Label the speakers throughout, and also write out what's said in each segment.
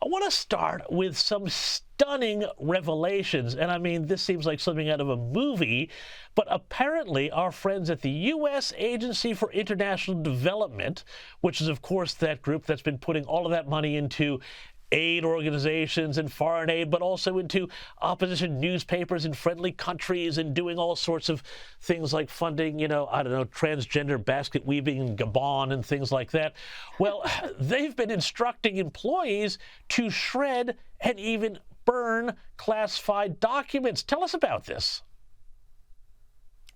Speaker 1: I want to start with some stunning revelations. And I mean, this seems like something out of a movie, but apparently our friends at the U.S. Agency for International Development, which is, of course, that group that's been putting all of that money into aid organizations and foreign aid, but also into opposition newspapers in friendly countries and doing all sorts of things like funding, transgender basket weaving in Gabon and things like that. Well, they've been instructing employees to shred and even burn classified documents. Tell us about this.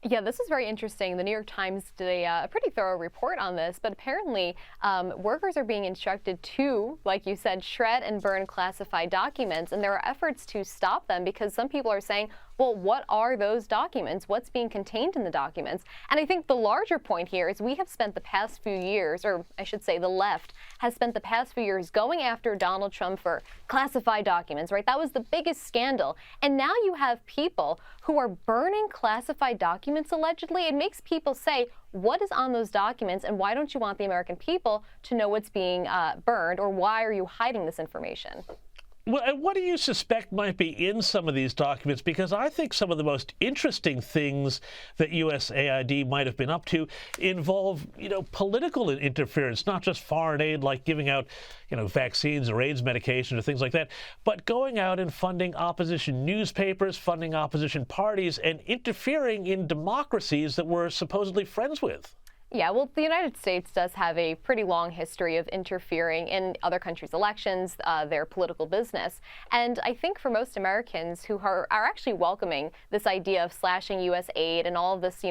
Speaker 2: Yeah, this is very interesting. The New York Times did a pretty thorough report on this, but apparently workers are being instructed to, like you said, shred and burn classified documents, and there are efforts to stop them because some people are saying, well, what are those documents? What's being contained in the documents? And I think the larger point here is we have spent the past few years, or I should say the left has spent the past few years going after Donald Trump for classified documents, right? That was the biggest scandal. And now you have people who are burning classified documents, allegedly. It makes people say, what is on those documents, and why don't you want the American people to know what's being burned, or why are you hiding this information?
Speaker 1: Well, and what do you suspect might be in some of these documents? Because I think some of the most interesting things that USAID might have been up to involve, political interference, not just foreign aid like giving out, vaccines or AIDS medication or things like that, but going out and funding opposition newspapers, funding opposition parties, and interfering in democracies that we're supposedly friends with.
Speaker 2: Yeah, well, the United States does have a pretty long history of interfering in other countries' elections, their political business. And I think for most Americans who are actually welcoming this idea of slashing U.S. aid and all of this,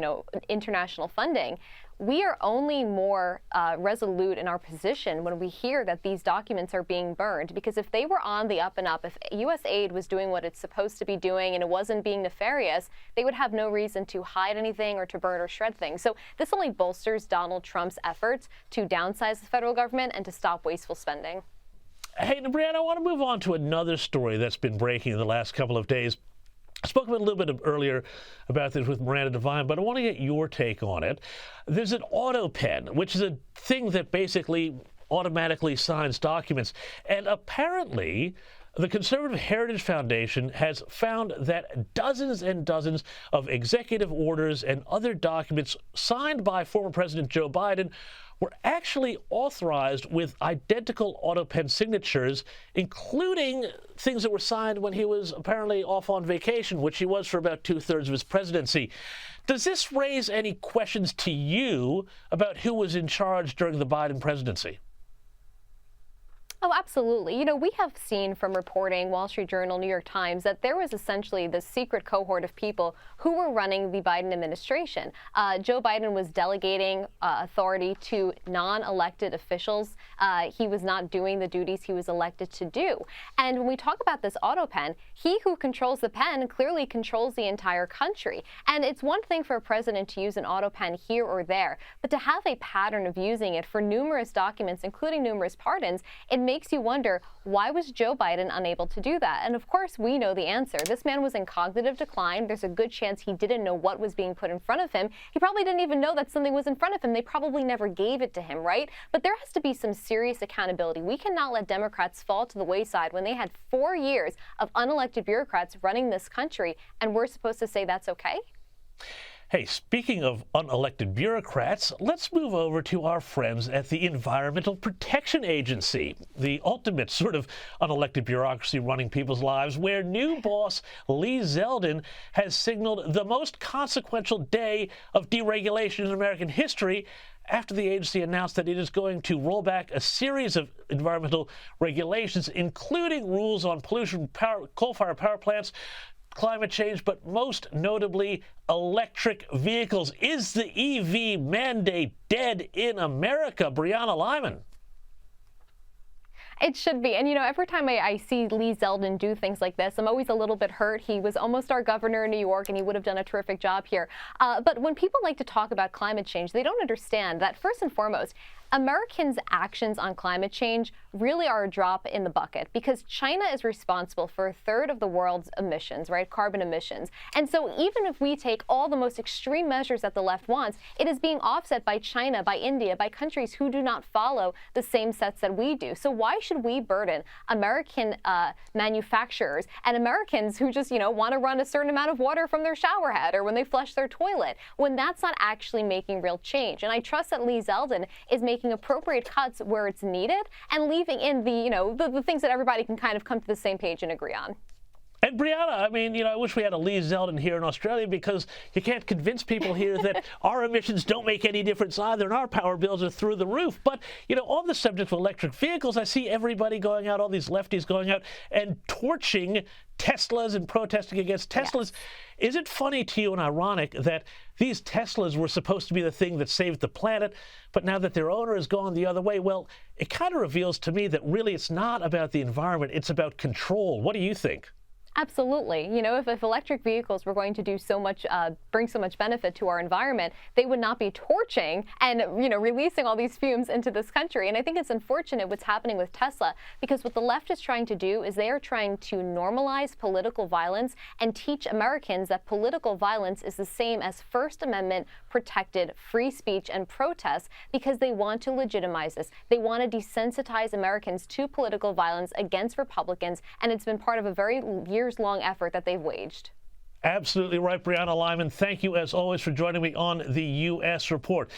Speaker 2: international funding, we are only more resolute in our position when we hear that these documents are being burned. Because if they were on the up and up, if U.S. aid was doing what it's supposed to be doing and it wasn't being nefarious, they would have no reason to hide anything or to burn or shred things. So this only bolsters Donald Trump's efforts to downsize the federal government and to stop wasteful spending.
Speaker 1: Hey, Brianna, I want to move on to another story that's been breaking in the last couple of days. I spoke a little bit earlier about this with Miranda Devine, but I want to get your take on it. There's an auto pen, which is a thing that basically automatically signs documents. And apparently, the Conservative Heritage Foundation has found that dozens and dozens of executive orders and other documents signed by former President Joe Biden were actually authorized with identical auto pen signatures, including things that were signed when he was apparently off on vacation, which he was for about 2/3 of his presidency. Does this raise any questions to you about who was in charge during the Biden presidency?
Speaker 2: Oh, absolutely. We have seen from reporting, Wall Street Journal, New York Times, that there was essentially this secret cohort of people who were running the Biden administration. Joe Biden was delegating authority to non-elected officials. He was not doing the duties he was elected to do. And when we talk about this auto pen, he who controls the pen clearly controls the entire country. And it's one thing for a president to use an auto pen here or there, but to have a pattern of using it for numerous documents, including numerous pardons, it makes you wonder, why was Joe Biden unable to do that? And of course, we know the answer. This man was in cognitive decline. There's a good chance he didn't know what was being put in front of him. He probably didn't even know that something was in front of him. They probably never gave it to him, right? But there has to be some serious accountability. We cannot let Democrats fall to the wayside when they had 4 years of unelected bureaucrats running this country, and we're supposed to say that's okay?
Speaker 1: Hey, speaking of unelected bureaucrats, let's move over to our friends at the Environmental Protection Agency, the ultimate sort of unelected bureaucracy running people's lives, where new boss Lee Zeldin has signaled the most consequential day of deregulation in American history after the agency announced that it is going to roll back a series of environmental regulations, including rules on pollution, coal-fired power plants, climate change, but most notably electric vehicles. Is the EV mandate dead in America? Brianna Lyman.
Speaker 2: It should be. And, every time I see Lee Zeldin do things like this, I'm always a little bit hurt. He was almost our governor in New York, and he would have done a terrific job here. But when people like to talk about climate change, they don't understand that, first and foremost, Americans' actions on climate change really are a drop in the bucket because China is responsible for a third of the world's emissions, right? Carbon emissions. And so even if we take all the most extreme measures that the left wants, it is being offset by China, by India, by countries who do not follow the same sets that we do. So why should we burden American manufacturers and Americans who just, want to run a certain amount of water from their shower head or when they flush their toilet, when that's not actually making real change? And I trust that Lee Zeldin is making appropriate cuts where it's needed and leaving in the things that everybody can kind of come to the same page and agree on.
Speaker 1: And Brianna, I wish we had a Lee Zeldin here in Australia because you can't convince people here that our emissions don't make any difference either and our power bills are through the roof. But, on the subject of electric vehicles, I see everybody going out, all these lefties going out and torching Teslas and protesting against Teslas. Yes. Is it funny to you and ironic that these Teslas were supposed to be the thing that saved the planet, but now that their owner has gone the other way, well, it kind of reveals to me that really it's not about the environment, it's about control. What do you think?
Speaker 2: Absolutely. If electric vehicles were going to do so much, bring so much benefit to our environment, they would not be torching and, releasing all these fumes into this country. And I think it's unfortunate what's happening with Tesla, because what the left is trying to do is they are trying to normalize political violence and teach Americans that political violence is the same as First Amendment protected free speech and protest, because they want to legitimize this. They want to desensitize Americans to political violence against Republicans, and it's been part of a very years-long effort that they've waged.
Speaker 1: Absolutely right, Brianna Lyman. Thank you, as always, for joining me on the U.S. Report.